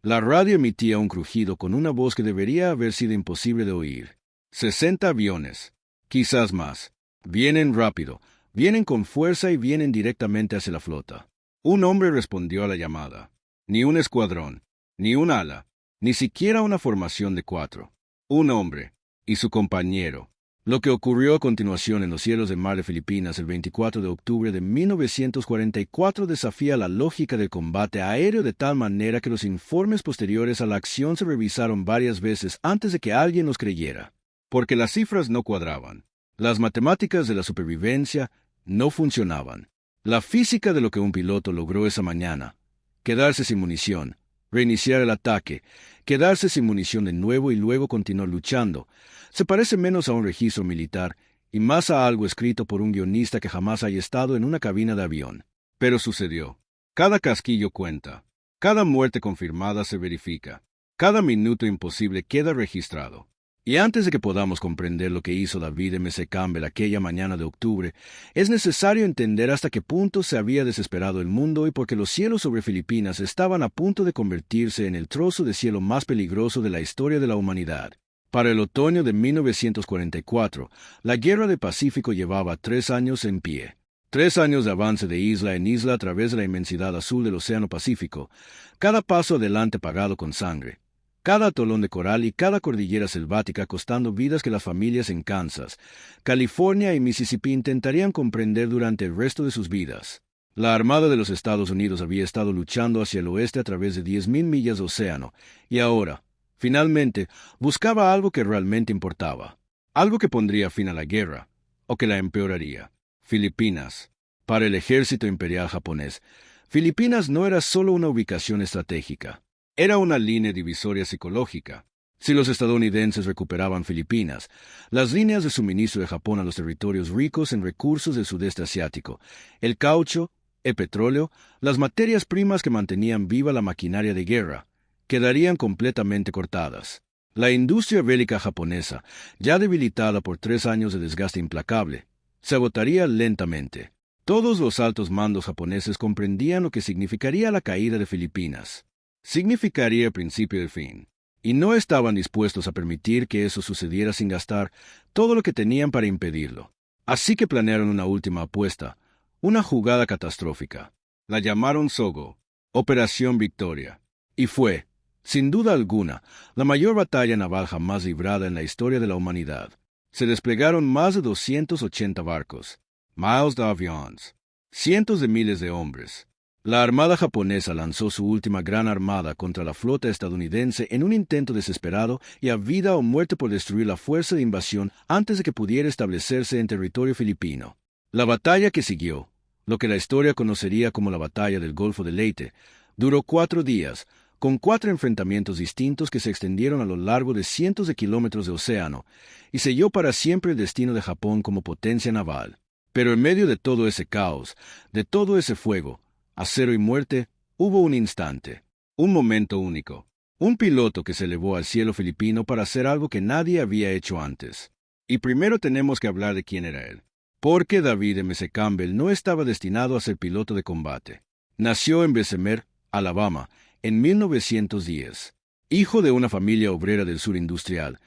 La radio emitía un crujido con una voz que debería haber sido imposible de oír. 60 aviones. Quizás más. Vienen rápido, vienen con fuerza y vienen directamente hacia la flota. Un hombre respondió a la llamada. Ni un escuadrón, ni un ala, ni siquiera una formación de 4. Un hombre y su compañero. Lo que ocurrió a continuación en los cielos del mar de Filipinas el 24 de octubre de 1944 desafía la lógica del combate aéreo de tal manera que los informes posteriores a la acción se revisaron varias veces antes de que alguien los creyera. Porque las cifras no cuadraban. Las matemáticas de la supervivencia no funcionaban. La física de lo que un piloto logró esa mañana, quedarse sin munición, reiniciar el ataque, quedarse sin munición de nuevo y luego continuar luchando, se parece menos a un registro militar y más a algo escrito por un guionista que jamás haya estado en una cabina de avión. Pero sucedió. Cada casquillo cuenta. Cada muerte confirmada se verifica. Cada minuto imposible queda registrado. Y antes de que podamos comprender lo que hizo David M.C. Campbell aquella mañana de octubre, es necesario entender hasta qué punto se había desesperado el mundo y por qué los cielos sobre Filipinas estaban a punto de convertirse en el trozo de cielo más peligroso de la historia de la humanidad. Para el otoño de 1944, la Guerra del Pacífico llevaba 3 años en pie. 3 años de avance de isla en isla a través de la inmensidad azul del Océano Pacífico, cada paso adelante pagado con sangre. Cada atolón de coral y cada cordillera selvática costando vidas que las familias en Kansas, California y Mississippi intentarían comprender durante el resto de sus vidas. La Armada de los Estados Unidos había estado luchando hacia el oeste a través de 10.000 millas de océano, y ahora, finalmente, buscaba algo que realmente importaba. Algo que pondría fin a la guerra, o que la empeoraría. Filipinas. Para el ejército imperial japonés, Filipinas no era solo una ubicación estratégica. Era una línea divisoria psicológica. Si los estadounidenses recuperaban Filipinas, las líneas de suministro de Japón a los territorios ricos en recursos del sudeste asiático, el caucho, el petróleo, las materias primas que mantenían viva la maquinaria de guerra, quedarían completamente cortadas. La industria bélica japonesa, ya debilitada por 3 años de desgaste implacable, se agotaría lentamente. Todos los altos mandos japoneses comprendían lo que significaría la caída de Filipinas. Significaría el principio del fin, y no estaban dispuestos a permitir que eso sucediera sin gastar todo lo que tenían para impedirlo. Así que planearon una última apuesta, una jugada catastrófica. La llamaron SOGO, Operación Victoria, y fue, sin duda alguna, la mayor batalla naval jamás librada en la historia de la humanidad. Se desplegaron más de 280 barcos, miles de aviones, cientos de miles de hombres. La Armada japonesa lanzó su última gran armada contra la flota estadounidense en un intento desesperado y a vida o muerte por destruir la fuerza de invasión antes de que pudiera establecerse en territorio filipino. La batalla que siguió, lo que la historia conocería como la Batalla del Golfo de Leyte, duró 4 días, con 4 enfrentamientos distintos que se extendieron a lo largo de cientos de kilómetros de océano, y selló para siempre el destino de Japón como potencia naval. Pero en medio de todo ese caos, de todo ese fuego, acero y muerte, hubo un instante, un momento único, un piloto que se elevó al cielo filipino para hacer algo que nadie había hecho antes. Y primero tenemos que hablar de quién era él. Porque David M.C. Campbell no estaba destinado a ser piloto de combate. Nació en Bessemer, Alabama, en 1910. Hijo de una familia obrera del sur industrial,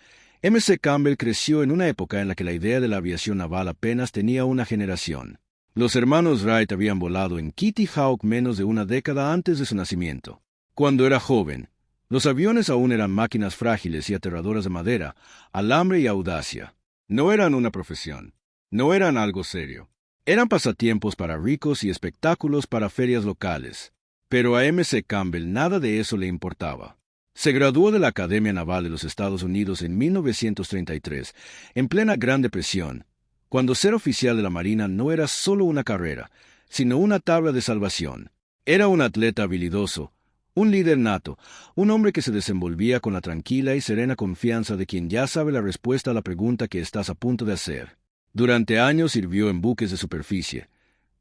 M.C. Campbell creció en una época en la que la idea de la aviación naval apenas tenía una generación. Los hermanos Wright habían volado en Kitty Hawk menos de una década antes de su nacimiento. Cuando era joven, los aviones aún eran máquinas frágiles y aterradoras de madera, alambre y audacia. No eran una profesión. No eran algo serio. Eran pasatiempos para ricos y espectáculos para ferias locales. Pero a M.C. Campbell nada de eso le importaba. Se graduó de la Academia Naval de los Estados Unidos en 1933, en plena Gran Depresión, cuando ser oficial de la Marina no era solo una carrera, sino una tabla de salvación. Era un atleta habilidoso, un líder nato, un hombre que se desenvolvía con la tranquila y serena confianza de quien ya sabe la respuesta a la pregunta que estás a punto de hacer. Durante años sirvió en buques de superficie,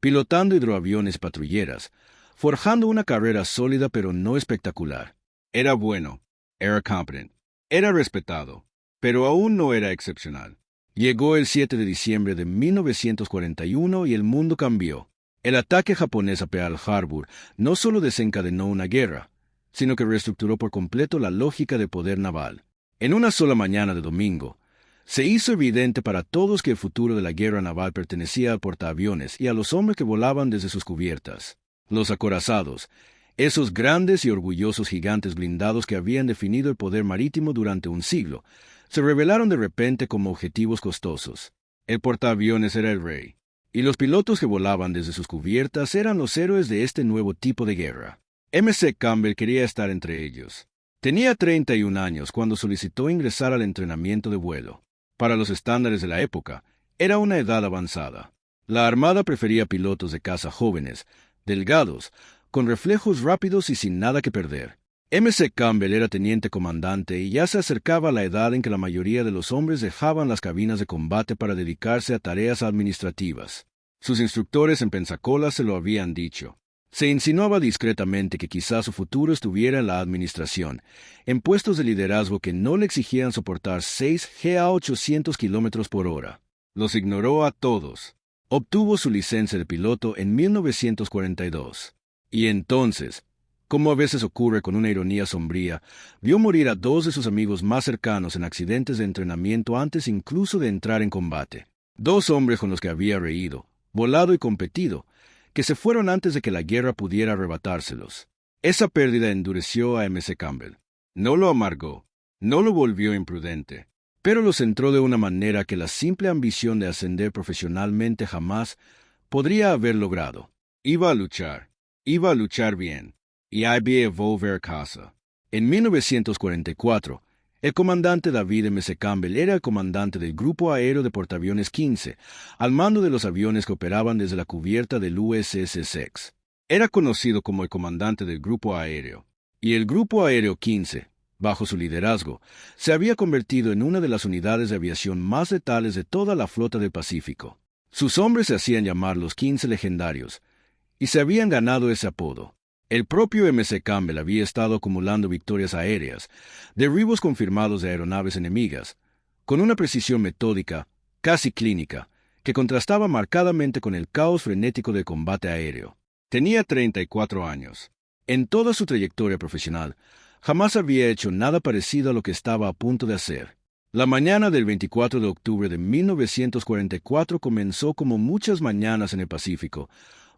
pilotando hidroaviones y patrulleras, forjando una carrera sólida pero no espectacular. Era bueno, era competent, era respetado, pero aún no era excepcional. Llegó el 7 de diciembre de 1941 y el mundo cambió. El ataque japonés a Pearl Harbor no solo desencadenó una guerra, sino que reestructuró por completo la lógica de poder naval. En una sola mañana de domingo, se hizo evidente para todos que el futuro de la guerra naval pertenecía al portaaviones y a los hombres que volaban desde sus cubiertas. Los acorazados, esos grandes y orgullosos gigantes blindados que habían definido el poder marítimo durante un siglo, se revelaron de repente como objetivos costosos. El portaaviones era el rey, y los pilotos que volaban desde sus cubiertas eran los héroes de este nuevo tipo de guerra. M.C. Campbell quería estar entre ellos. Tenía 31 años cuando solicitó ingresar al entrenamiento de vuelo. Para los estándares de la época, era una edad avanzada. La Armada prefería pilotos de caza jóvenes, delgados, con reflejos rápidos y sin nada que perder. M.C. Campbell era teniente comandante y ya se acercaba a la edad en que la mayoría de los hombres dejaban las cabinas de combate para dedicarse a tareas administrativas. Sus instructores en Pensacola se lo habían dicho. Se insinuaba discretamente que quizás su futuro estuviera en la administración, en puestos de liderazgo que no le exigían soportar 6 G a 800 kilómetros por hora. Los ignoró a todos. Obtuvo su licencia de piloto en 1942. Y entonces, como a veces ocurre con una ironía sombría, vio morir a 2 de sus amigos más cercanos en accidentes de entrenamiento antes incluso de entrar en combate. 2 hombres con los que había reído, volado y competido, que se fueron antes de que la guerra pudiera arrebatárselos. Esa pérdida endureció a M.C. Campbell. No lo amargó, no lo volvió imprudente, pero lo centró de una manera que la simple ambición de ascender profesionalmente jamás podría haber logrado. Iba a luchar bien, y había volver a casa. En 1944, el comandante David M.C. Campbell era el comandante del Grupo Aéreo de Portaaviones 15, al mando de los aviones que operaban desde la cubierta del USS Sex. Era conocido como el comandante del Grupo Aéreo, y el Grupo Aéreo 15, bajo su liderazgo, se había convertido en una de las unidades de aviación más letales de toda la flota del Pacífico. Sus hombres se hacían llamar los 15 legendarios, y se habían ganado ese apodo. El propio M.C. Campbell había estado acumulando victorias aéreas, derribos confirmados de aeronaves enemigas, con una precisión metódica, casi clínica, que contrastaba marcadamente con el caos frenético del combate aéreo. Tenía 34 años. En toda su trayectoria profesional, jamás había hecho nada parecido a lo que estaba a punto de hacer. La mañana del 24 de octubre de 1944 comenzó como muchas mañanas en el Pacífico,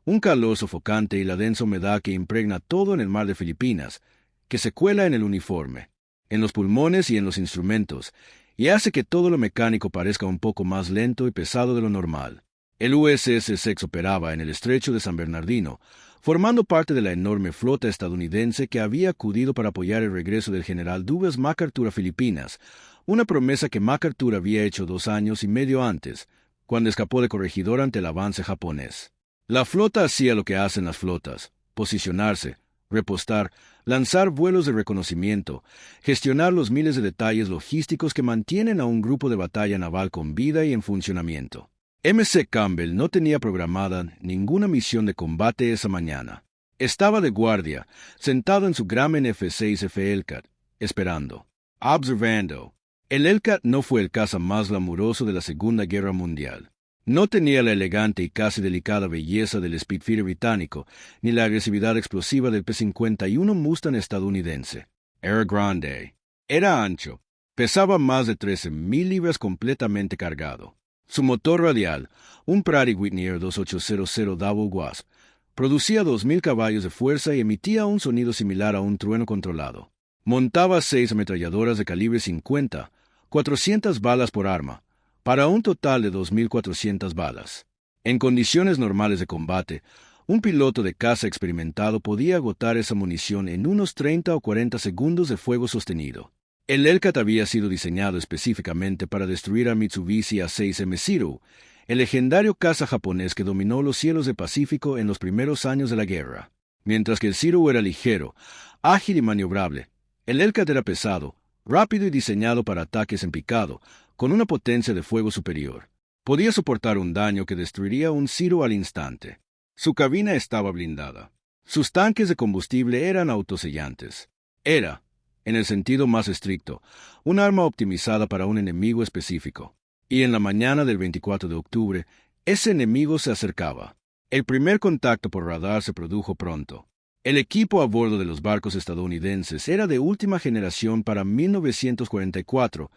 un calor sofocante y la densa humedad que impregna todo en el mar de Filipinas, que se cuela en el uniforme, en los pulmones y en los instrumentos, y hace que todo lo mecánico parezca un poco más lento y pesado de lo normal. El USS Sex operaba en el estrecho de San Bernardino, formando parte de la enorme flota estadounidense que había acudido para apoyar el regreso del general Douglas MacArthur a Filipinas, una promesa que MacArthur había hecho 2 años y medio antes, cuando escapó de Corregidor ante el avance japonés. La flota hacía lo que hacen las flotas: posicionarse, repostar, lanzar vuelos de reconocimiento, gestionar los miles de detalles logísticos que mantienen a un grupo de batalla naval con vida y en funcionamiento. M.C. Campbell no tenía programada ninguna misión de combate esa mañana. Estaba de guardia, sentado en su Grumman F-6F Hellcat, esperando. Observando. El Hellcat no fue el caza más glamuroso de la Segunda Guerra Mundial. No tenía la elegante y casi delicada belleza del Spitfire británico, ni la agresividad explosiva del P-51 Mustang estadounidense. Era grande. Era ancho. Pesaba más de 13,000 libras completamente cargado. Su motor radial, un Pratt & Whitney 2800 Double Wasp, producía 2,000 caballos de fuerza y emitía un sonido similar a un trueno controlado. Montaba 6 ametralladoras de calibre 50, 400 balas por arma, para un total de 2,400 balas. En condiciones normales de combate, un piloto de caza experimentado podía agotar esa munición en unos 30 o 40 segundos de fuego sostenido. El Hellcat había sido diseñado específicamente para destruir a Mitsubishi A6M Zero, el legendario caza japonés que dominó los cielos del Pacífico en los primeros años de la guerra. Mientras que el Zero era ligero, ágil y maniobrable, el Hellcat era pesado, rápido y diseñado para ataques en picado, con una potencia de fuego superior. Podía soportar un daño que destruiría un Zero al instante. Su cabina estaba blindada. Sus tanques de combustible eran autosellantes. Era, en el sentido más estricto, un arma optimizada para un enemigo específico. Y en la mañana del 24 de octubre, ese enemigo se acercaba. El primer contacto por radar se produjo pronto. El equipo a bordo de los barcos estadounidenses era de última generación para 1944,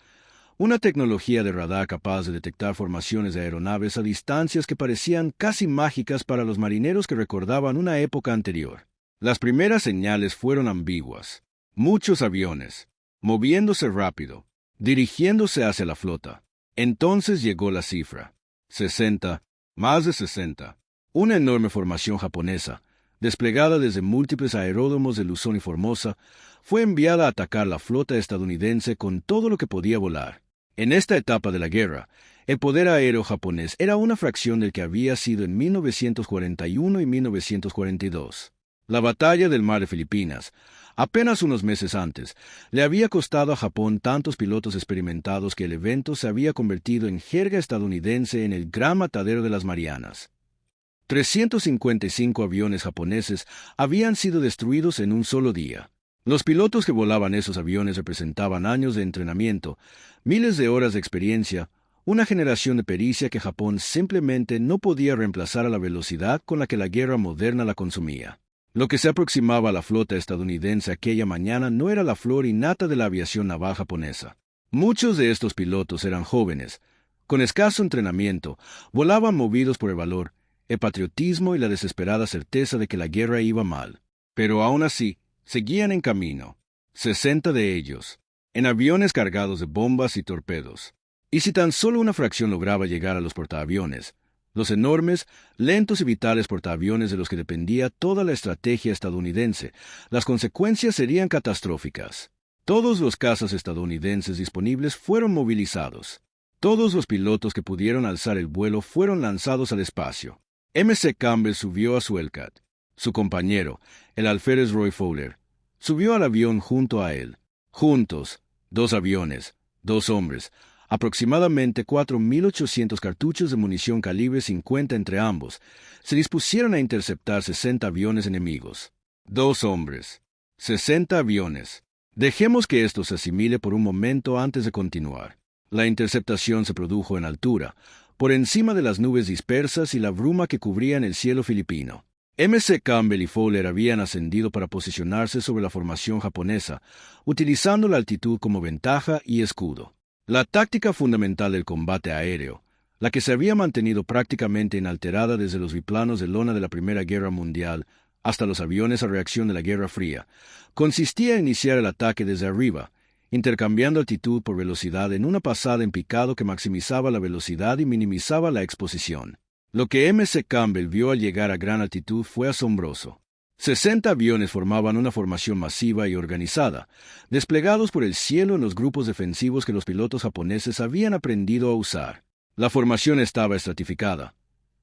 una tecnología de radar capaz de detectar formaciones de aeronaves a distancias que parecían casi mágicas para los marineros que recordaban una época anterior. Las primeras señales fueron ambiguas. Muchos aviones, moviéndose rápido, dirigiéndose hacia la flota. Entonces llegó la cifra. 60, más de 60. Una enorme formación japonesa, desplegada desde múltiples aeródromos de Luzón y Formosa, fue enviada a atacar la flota estadounidense con todo lo que podía volar. En esta etapa de la guerra, el poder aéreo japonés era una fracción del que había sido en 1941 y 1942. La batalla del mar de Filipinas, apenas unos meses antes, le había costado a Japón tantos pilotos experimentados que el evento se había convertido en jerga estadounidense en el Gran Matadero de las Marianas. 355 aviones japoneses habían sido destruidos en un solo día. Los pilotos que volaban esos aviones representaban años de entrenamiento, miles de horas de experiencia, una generación de pericia que Japón simplemente no podía reemplazar a la velocidad con la que la guerra moderna la consumía. Lo que se aproximaba a la flota estadounidense aquella mañana no era la flor y nata de la aviación naval japonesa. Muchos de estos pilotos eran jóvenes, con escaso entrenamiento, volaban movidos por el valor, el patriotismo y la desesperada certeza de que la guerra iba mal. Pero aún así, seguían en camino, 60 de ellos, en aviones cargados de bombas y torpedos. Y si tan solo una fracción lograba llegar a los portaaviones, los enormes, lentos y vitales portaaviones de los que dependía toda la estrategia estadounidense, las consecuencias serían catastróficas. Todos los cazas estadounidenses disponibles fueron movilizados. Todos los pilotos que pudieron alzar el vuelo fueron lanzados al espacio. M.C. Campbell subió a su Hellcat. Su compañero, el alférez Roy Fowler, subió al avión junto a él. Juntos, 2 aviones, 2 hombres, aproximadamente 4.800 cartuchos de munición calibre 50 entre ambos, se dispusieron a interceptar 60 aviones enemigos. 2 hombres, 60 aviones. Dejemos que esto se asimile por un momento antes de continuar. La interceptación se produjo en altura, por encima de las nubes dispersas y la bruma que cubrían el cielo filipino. M.C. Campbell y Fowler habían ascendido para posicionarse sobre la formación japonesa, utilizando la altitud como ventaja y escudo. La táctica fundamental del combate aéreo, la que se había mantenido prácticamente inalterada desde los biplanos de lona de la Primera Guerra Mundial hasta los aviones a reacción de la Guerra Fría, consistía en iniciar el ataque desde arriba, intercambiando altitud por velocidad en una pasada en picado que maximizaba la velocidad y minimizaba la exposición. Lo que M.C. Campbell vio al llegar a gran altitud fue asombroso. 60 aviones formaban una formación masiva y organizada, desplegados por el cielo en los grupos defensivos que los pilotos japoneses habían aprendido a usar. La formación estaba estratificada.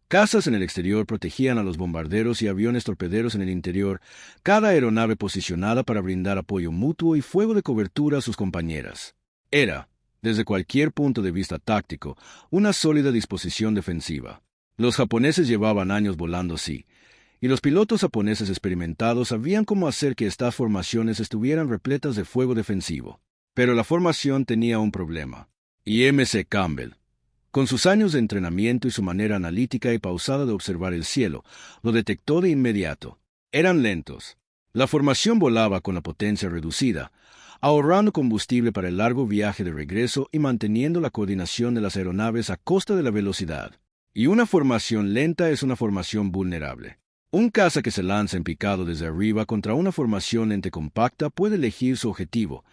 Cazas en el exterior protegían a los bombarderos y aviones torpederos en el interior, cada aeronave posicionada para brindar apoyo mutuo y fuego de cobertura a sus compañeras. Era, desde cualquier punto de vista táctico, una sólida disposición defensiva. Los japoneses llevaban años volando así, y los pilotos japoneses experimentados sabían cómo hacer que estas formaciones estuvieran repletas de fuego defensivo. Pero la formación tenía un problema. Y M.C. Campbell, con sus años de entrenamiento y su manera analítica y pausada de observar el cielo, lo detectó de inmediato. Eran lentos. La formación volaba con la potencia reducida, ahorrando combustible para el largo viaje de regreso y manteniendo la coordinación de las aeronaves a costa de la velocidad. Y una formación lenta es una formación vulnerable. Un caza que se lanza en picado desde arriba contra una formación lente compacta puede elegir su objetivo,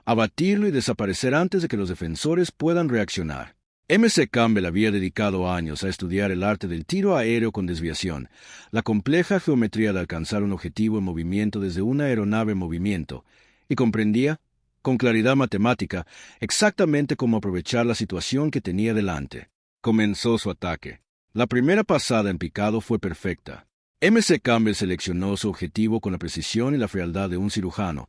abatirlo y desaparecer antes de que los defensores puedan reaccionar. M.C. Campbell había dedicado años a estudiar el arte del tiro aéreo con desviación, la compleja geometría de alcanzar un objetivo en movimiento desde una aeronave en movimiento, y comprendía, con claridad matemática, exactamente cómo aprovechar la situación que tenía delante. Comenzó su ataque. La primera pasada en picado fue perfecta. M.C. Campbell seleccionó su objetivo con la precisión y la frialdad de un cirujano,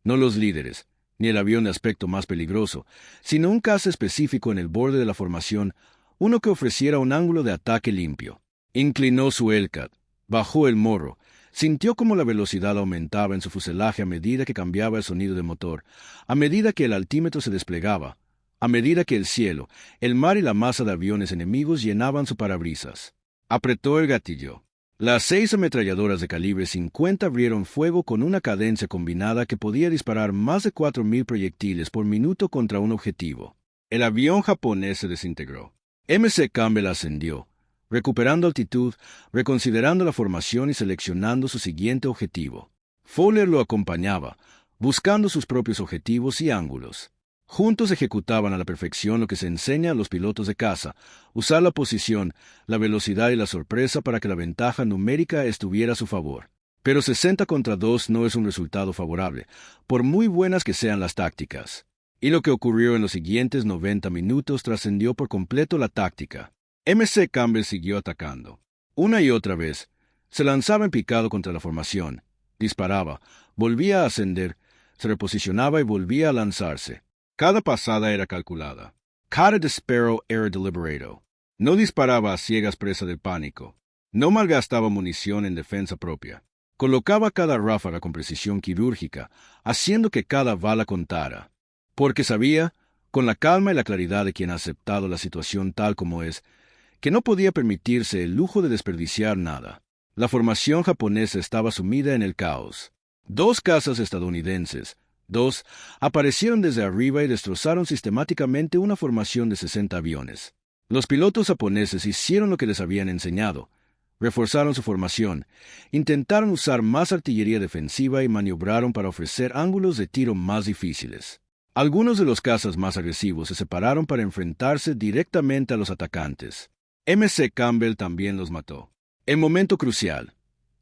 no los líderes, ni el avión de aspecto más peligroso, sino un caza específico en el borde de la formación, uno que ofreciera un ángulo de ataque limpio. Inclinó su Hellcat, bajó el morro, sintió cómo la velocidad aumentaba en su fuselaje a medida que cambiaba el sonido del motor, a medida que el altímetro se desplegaba, a medida que el cielo, el mar y la masa de aviones enemigos llenaban su parabrisas. Apretó el gatillo. Las 6 ametralladoras de calibre 50 abrieron fuego con una cadencia combinada que podía disparar más de 4.000 proyectiles por minuto contra un objetivo. El avión japonés se desintegró. MC Campbell ascendió, recuperando altitud, reconsiderando la formación y seleccionando su siguiente objetivo. Fowler lo acompañaba, buscando sus propios objetivos y ángulos. Juntos ejecutaban a la perfección lo que se enseña a los pilotos de caza: usar la posición, la velocidad y la sorpresa para que la ventaja numérica estuviera a su favor. Pero 60 contra 2 no es un resultado favorable, por muy buenas que sean las tácticas. Y lo que ocurrió en los siguientes 90 minutos trascendió por completo la táctica. MC Campbell siguió atacando. Una y otra vez, se lanzaba en picado contra la formación, disparaba, volvía a ascender, se reposicionaba y volvía a lanzarse. Cada pasada era calculada. Cada disparo era deliberado. No disparaba a ciegas presa del pánico. No malgastaba munición en defensa propia. Colocaba cada ráfaga con precisión quirúrgica, haciendo que cada bala contara. Porque sabía, con la calma y la claridad de quien ha aceptado la situación tal como es, que no podía permitirse el lujo de desperdiciar nada. La formación japonesa estaba sumida en el caos. 2 cazas estadounidenses, aparecieron desde arriba y destrozaron sistemáticamente una formación de 60 aviones. Los pilotos japoneses hicieron lo que les habían enseñado. Reforzaron su formación, intentaron usar más artillería defensiva y maniobraron para ofrecer ángulos de tiro más difíciles. Algunos de los cazas más agresivos se separaron para enfrentarse directamente a los atacantes. MC Campbell también los mató. El momento crucial.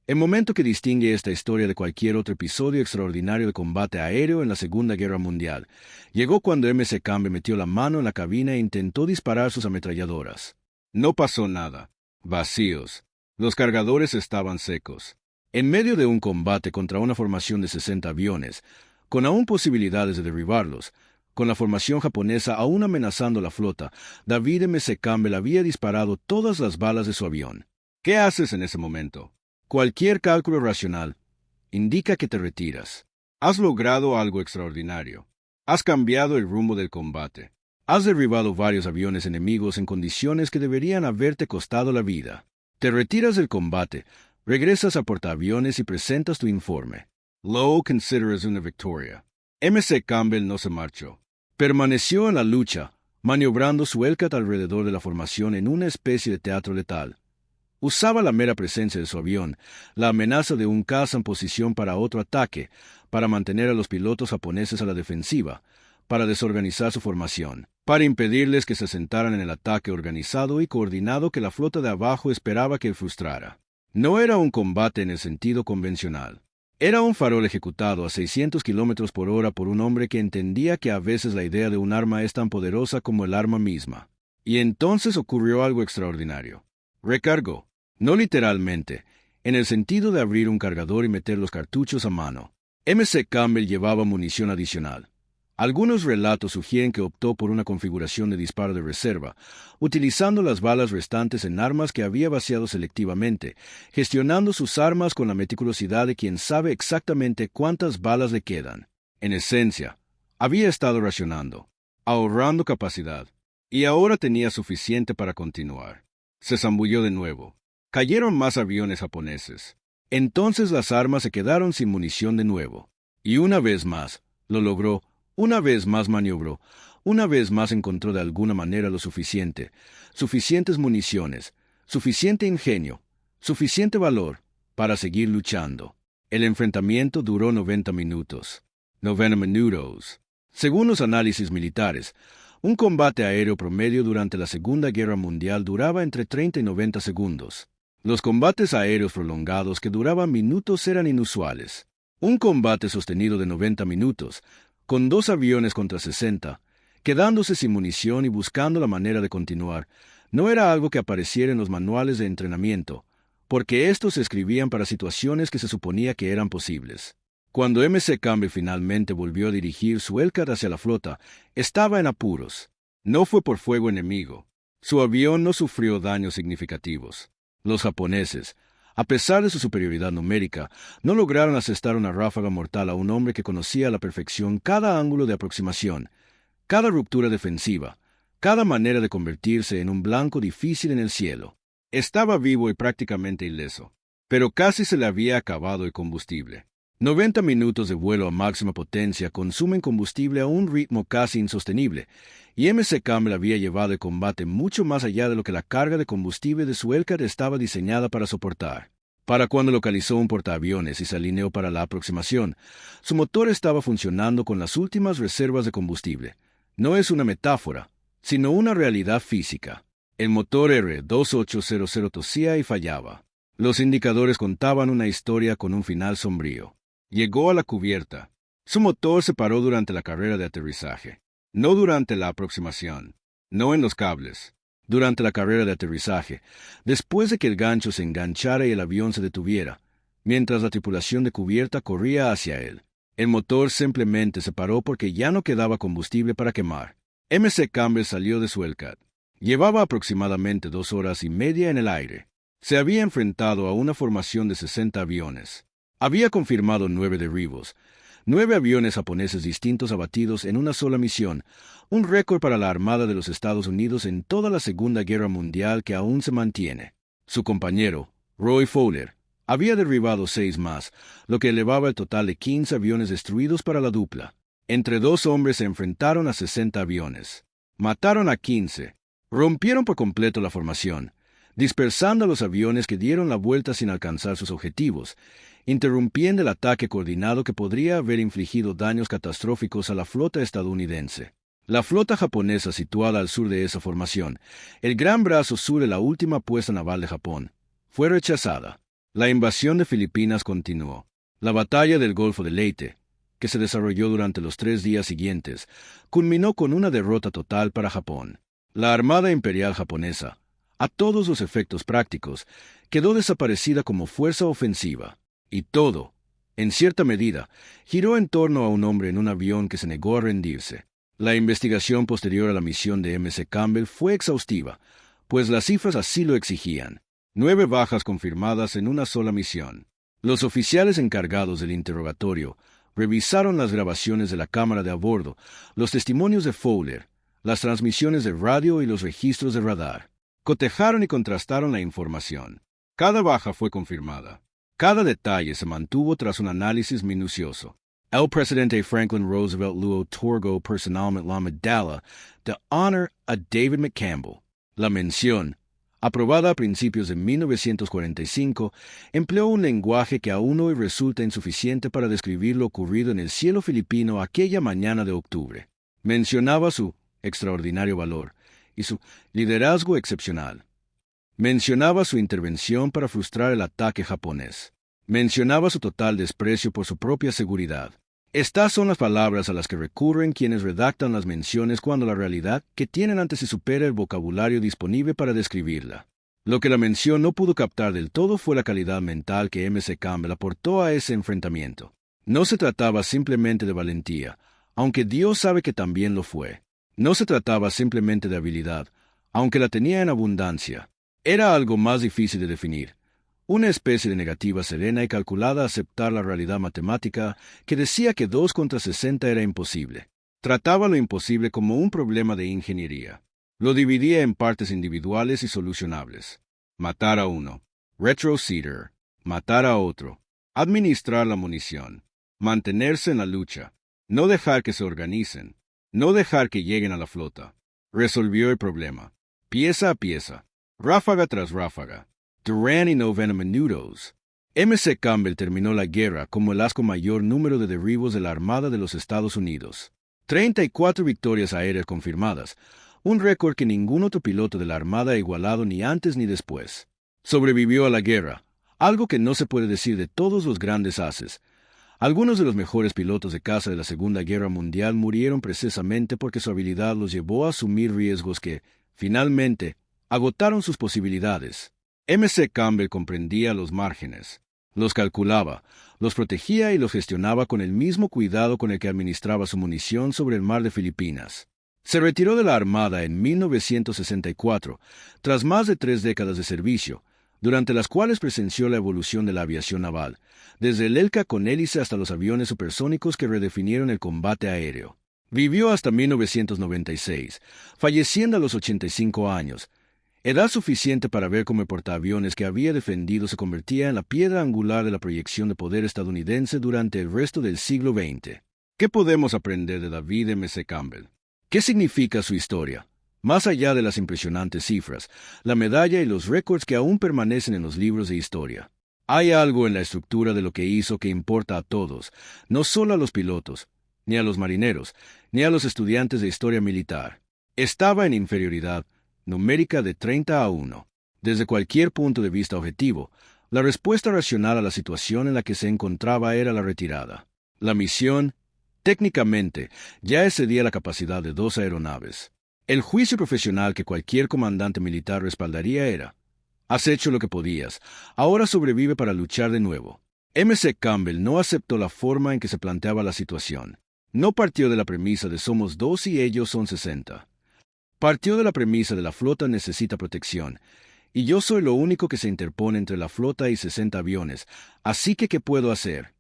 El momento que distingue esta historia de cualquier otro episodio extraordinario de combate aéreo en la Segunda Guerra Mundial, llegó cuando MC Campbell metió la mano en la cabina e intentó disparar sus ametralladoras. No pasó nada. Vacíos. Los cargadores estaban secos. En medio de un combate contra una formación de 60 aviones, con aún posibilidades de derribarlos, con la formación japonesa aún amenazando la flota, David MC Campbell había disparado todas las balas de su avión. ¿Qué haces en ese momento? Cualquier cálculo racional indica que te retiras. Has logrado algo extraordinario. Has cambiado el rumbo del combate. Has derribado varios aviones enemigos en condiciones que deberían haberte costado la vida. Te retiras del combate, regresas a portaaviones y presentas tu informe. Lo consideras una victoria. MC Campbell no se marchó. Permaneció en la lucha, maniobrando su Hellcat alrededor de la formación en una especie de teatro letal. Usaba la mera presencia de su avión, la amenaza de un caza en posición para otro ataque, para mantener a los pilotos japoneses a la defensiva, para desorganizar su formación, para impedirles que se sentaran en el ataque organizado y coordinado que la flota de abajo esperaba que frustrara. No era un combate en el sentido convencional. Era un farol ejecutado a 600 kilómetros por hora por un hombre que entendía que a veces la idea de un arma es tan poderosa como el arma misma. Y entonces ocurrió algo extraordinario. Recargó. No literalmente, en el sentido de abrir un cargador y meter los cartuchos a mano. MC Campbell llevaba munición adicional. Algunos relatos sugieren que optó por una configuración de disparo de reserva, utilizando las balas restantes en armas que había vaciado selectivamente, gestionando sus armas con la meticulosidad de quien sabe exactamente cuántas balas le quedan. En esencia, había estado racionando, ahorrando capacidad, y ahora tenía suficiente para continuar. Se zambulló de nuevo. Cayeron más aviones japoneses. Entonces las armas se quedaron sin munición de nuevo. Y una vez más, lo logró, una vez más maniobró, una vez más encontró de alguna manera lo suficiente, suficientes municiones, suficiente ingenio, suficiente valor para seguir luchando. El enfrentamiento duró 90 minutos. 90 minutos. Según los análisis militares, un combate aéreo promedio durante la Segunda Guerra Mundial duraba entre 30 y 90 segundos. Los combates aéreos prolongados que duraban minutos eran inusuales. Un combate sostenido de 90 minutos, con 2 aviones contra 60, quedándose sin munición y buscando la manera de continuar, no era algo que apareciera en los manuales de entrenamiento, porque estos se escribían para situaciones que se suponía que eran posibles. Cuando MC Campbell finalmente volvió a dirigir su Hellcat hacia la flota, estaba en apuros. No fue por fuego enemigo. Su avión no sufrió daños significativos. Los japoneses, a pesar de su superioridad numérica, no lograron asestar una ráfaga mortal a un hombre que conocía a la perfección cada ángulo de aproximación, cada ruptura defensiva, cada manera de convertirse en un blanco difícil en el cielo. Estaba vivo y prácticamente ileso. pero casi se le había acabado el combustible. 90 minutos de vuelo a máxima potencia consumen combustible a un ritmo casi insostenible, y M.C. Campbell había llevado el combate mucho más allá de lo que la carga de combustible de su Hellcat estaba diseñada para soportar. Para cuando localizó un portaaviones y se alineó para la aproximación, su motor estaba funcionando con las últimas reservas de combustible. No es una metáfora, sino una realidad física. El motor R2800 tosía y fallaba. Los indicadores contaban una historia con un final sombrío. Llegó a la cubierta. Su motor se paró durante la carrera de aterrizaje. No durante la aproximación. No en los cables. Durante la carrera de aterrizaje, después de que el gancho se enganchara y el avión se detuviera, mientras la tripulación de cubierta corría hacia él. El motor simplemente se paró porque ya no quedaba combustible para quemar. M.C. Campbell salió de su Hellcat. Llevaba aproximadamente 2 horas y media en el aire. Se había enfrentado a una formación de 60 aviones. Había confirmado 9 derribos, 9 aviones japoneses distintos abatidos en una sola misión, un récord para la Armada de los Estados Unidos en toda la Segunda Guerra Mundial que aún se mantiene. Su compañero, Roy Fowler, había derribado 6 más, lo que elevaba el total de 15 aviones destruidos para la dupla. Entre 2 hombres se enfrentaron a 60 aviones. Mataron a 15. Rompieron por completo la formación, dispersando a los aviones que dieron la vuelta sin alcanzar sus objetivos, interrumpiendo el ataque coordinado que podría haber infligido daños catastróficos a la flota estadounidense. La flota japonesa situada al sur de esa formación, el gran brazo sur de la última puesta naval de Japón, fue rechazada. La invasión de Filipinas continuó. La batalla del Golfo de Leyte, que se desarrolló durante los 3 días siguientes, culminó con una derrota total para Japón. La Armada Imperial japonesa, a todos los efectos prácticos, quedó desaparecida como fuerza ofensiva. Y todo, en cierta medida, giró en torno a un hombre en un avión que se negó a rendirse. La investigación posterior a la misión de M.C. Campbell fue exhaustiva, pues las cifras así lo exigían. 9 bajas confirmadas en una sola misión. Los oficiales encargados del interrogatorio revisaron las grabaciones de la cámara de a bordo, los testimonios de Fowler, las transmisiones de radio y los registros de radar. Cotejaron y contrastaron la información. Cada baja fue confirmada. Cada detalle se mantuvo tras un análisis minucioso. El presidente Franklin Roosevelt le otorgó personalmente la medalla de honor a David McCampbell. La mención, aprobada a principios de 1945, empleó un lenguaje que aún hoy resulta insuficiente para describir lo ocurrido en el cielo filipino aquella mañana de octubre. Mencionaba su extraordinario valor y su liderazgo excepcional. Mencionaba su intervención para frustrar el ataque japonés. Mencionaba su total desprecio por su propia seguridad. Estas son las palabras a las que recurren quienes redactan las menciones cuando la realidad que tienen ante sí supera el vocabulario disponible para describirla. Lo que la mención no pudo captar del todo fue la calidad mental que M.C. Campbell aportó a ese enfrentamiento. No se trataba simplemente de valentía, aunque Dios sabe que también lo fue. No se trataba simplemente de habilidad, aunque la tenía en abundancia. Era algo más difícil de definir. Una especie de negativa serena y calculada a aceptar la realidad matemática que decía que 2 contra 60 era imposible. Trataba lo imposible como un problema de ingeniería. Lo dividía en partes individuales y solucionables. Matar a uno. Retroceder. Matar a otro. Administrar la munición. Mantenerse en la lucha. No dejar que se organicen. No dejar que lleguen a la flota. Resolvió el problema. Pieza a pieza. Ráfaga tras ráfaga. Duran y 90 minutos. M.C. Campbell terminó la guerra como el asco mayor número de derribos de la Armada de los Estados Unidos. 34 victorias aéreas confirmadas, un récord que ningún otro piloto de la Armada ha igualado ni antes ni después. Sobrevivió a la guerra, algo que no se puede decir de todos los grandes ases. Algunos de los mejores pilotos de caza de la Segunda Guerra Mundial murieron precisamente porque su habilidad los llevó a asumir riesgos que, finalmente, agotaron sus posibilidades. M.C. Campbell comprendía los márgenes, los calculaba, los protegía y los gestionaba con el mismo cuidado con el que administraba su munición sobre el mar de Filipinas. Se retiró de la Armada en 1964, tras más de 3 décadas de servicio, durante las cuales presenció la evolución de la aviación naval, desde el Hellcat con hélice hasta los aviones supersónicos que redefinieron el combate aéreo. Vivió hasta 1996, falleciendo a los 85 años, Edad suficiente para ver cómo el portaaviones que había defendido se convertía en la piedra angular de la proyección de poder estadounidense durante el resto del siglo XX. ¿Qué podemos aprender de David M. C. Campbell? ¿Qué significa su historia? Más allá de las impresionantes cifras, la medalla y los récords que aún permanecen en los libros de historia. Hay algo en la estructura de lo que hizo que importa a todos, no solo a los pilotos, ni a los marineros, ni a los estudiantes de historia militar. Estaba en inferioridad numérica de 30-1. Desde cualquier punto de vista objetivo, la respuesta racional a la situación en la que se encontraba era la retirada. La misión, técnicamente, ya excedía la capacidad de 2 aeronaves. El juicio profesional que cualquier comandante militar respaldaría era: has hecho lo que podías, ahora sobrevive para luchar de nuevo. M. C. Campbell no aceptó la forma en que se planteaba la situación. No partió de la premisa de somos 2 y ellos son 60. Partió de la premisa de la flota necesita protección, y yo soy lo único que se interpone entre la flota y 60 aviones, así que ¿qué puedo hacer?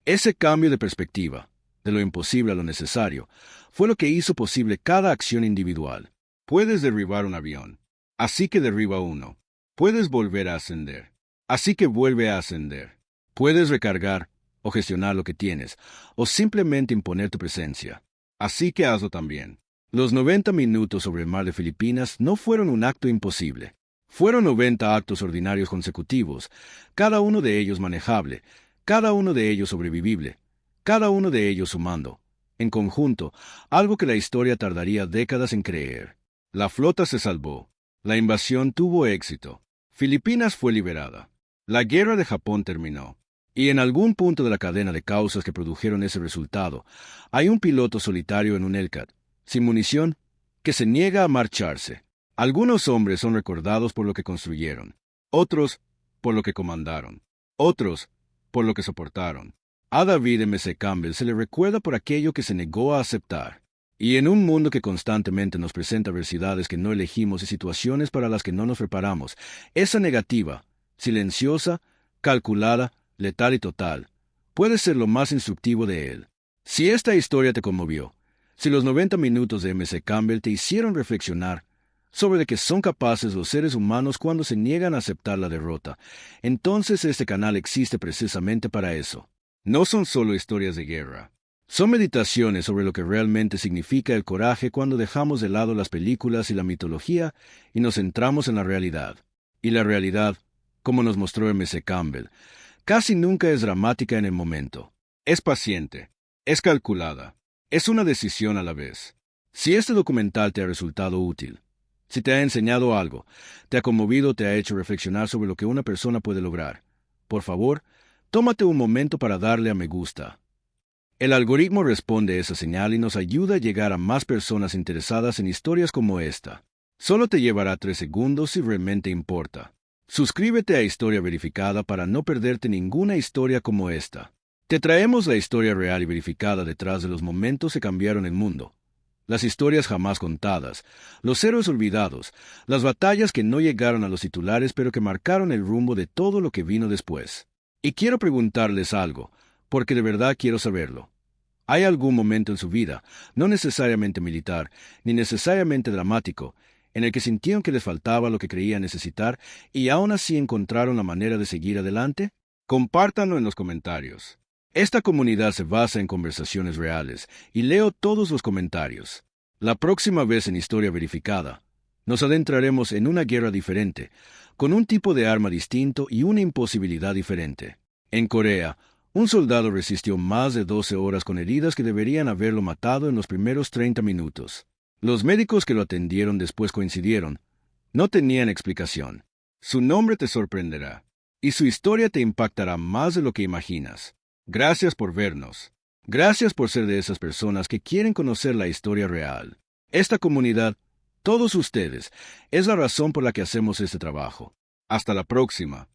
Ese cambio de perspectiva, de lo imposible a lo necesario, fue lo que hizo posible cada acción individual. Puedes derribar un avión, así que derriba uno. Puedes volver a ascender, así que vuelve a ascender. Puedes recargar o gestionar lo que tienes, o simplemente imponer tu presencia, así que hazlo también. Los 90 minutos sobre el mar de Filipinas no fueron un acto imposible. Fueron 90 actos ordinarios consecutivos, cada uno de ellos manejable, cada uno de ellos sobrevivible, cada uno de ellos sumando, en conjunto, algo que la historia tardaría décadas en creer. La flota se salvó. La invasión tuvo éxito. Filipinas fue liberada. La guerra de Japón terminó. Y en algún punto de la cadena de causas que produjeron ese resultado, hay un piloto solitario en un Hellcat, sin munición, que se niega a marcharse. Algunos hombres son recordados por lo que construyeron, otros por lo que comandaron, otros por lo que soportaron. A David M. C. Campbell se le recuerda por aquello que se negó a aceptar. Y en un mundo que constantemente nos presenta adversidades que no elegimos y situaciones para las que no nos preparamos, esa negativa, silenciosa, calculada, letal y total, puede ser lo más instructivo de él. Si esta historia te conmovió, si los 90 minutos de M. C. Campbell te hicieron reflexionar sobre de qué son capaces los seres humanos cuando se niegan a aceptar la derrota, entonces este canal existe precisamente para eso. No son solo historias de guerra. Son meditaciones sobre lo que realmente significa el coraje cuando dejamos de lado las películas y la mitología y nos centramos en la realidad. Y la realidad, como nos mostró M. C. Campbell, casi nunca es dramática en el momento. Es paciente, es calculada, es una decisión a la vez. Si este documental te ha resultado útil, si te ha enseñado algo, te ha conmovido, te ha hecho reflexionar sobre lo que una persona puede lograr, por favor, tómate un momento para darle a me gusta. El algoritmo responde a esa señal y nos ayuda a llegar a más personas interesadas en historias como esta. Solo te llevará 3 segundos si realmente importa. Suscríbete a Historia Verificada para no perderte ninguna historia como esta. Te traemos la historia real y verificada detrás de los momentos que cambiaron el mundo. Las historias jamás contadas, los héroes olvidados, las batallas que no llegaron a los titulares pero que marcaron el rumbo de todo lo que vino después. Y quiero preguntarles algo, porque de verdad quiero saberlo. ¿Hay algún momento en su vida, no necesariamente militar, ni necesariamente dramático, en el que sintieron que les faltaba lo que creían necesitar y aún así encontraron la manera de seguir adelante? Compártanlo en los comentarios. Esta comunidad se basa en conversaciones reales y leo todos los comentarios. La próxima vez en Historia Verificada, nos adentraremos en una guerra diferente, con un tipo de arma distinto y una imposibilidad diferente. En Corea, un soldado resistió más de 12 horas con heridas que deberían haberlo matado en los primeros 30 minutos. Los médicos que lo atendieron después coincidieron. No tenían explicación. Su nombre te sorprenderá, y su historia te impactará más de lo que imaginas. Gracias por vernos. Gracias por ser de esas personas que quieren conocer la historia real. Esta comunidad, todos ustedes, es la razón por la que hacemos este trabajo. Hasta la próxima.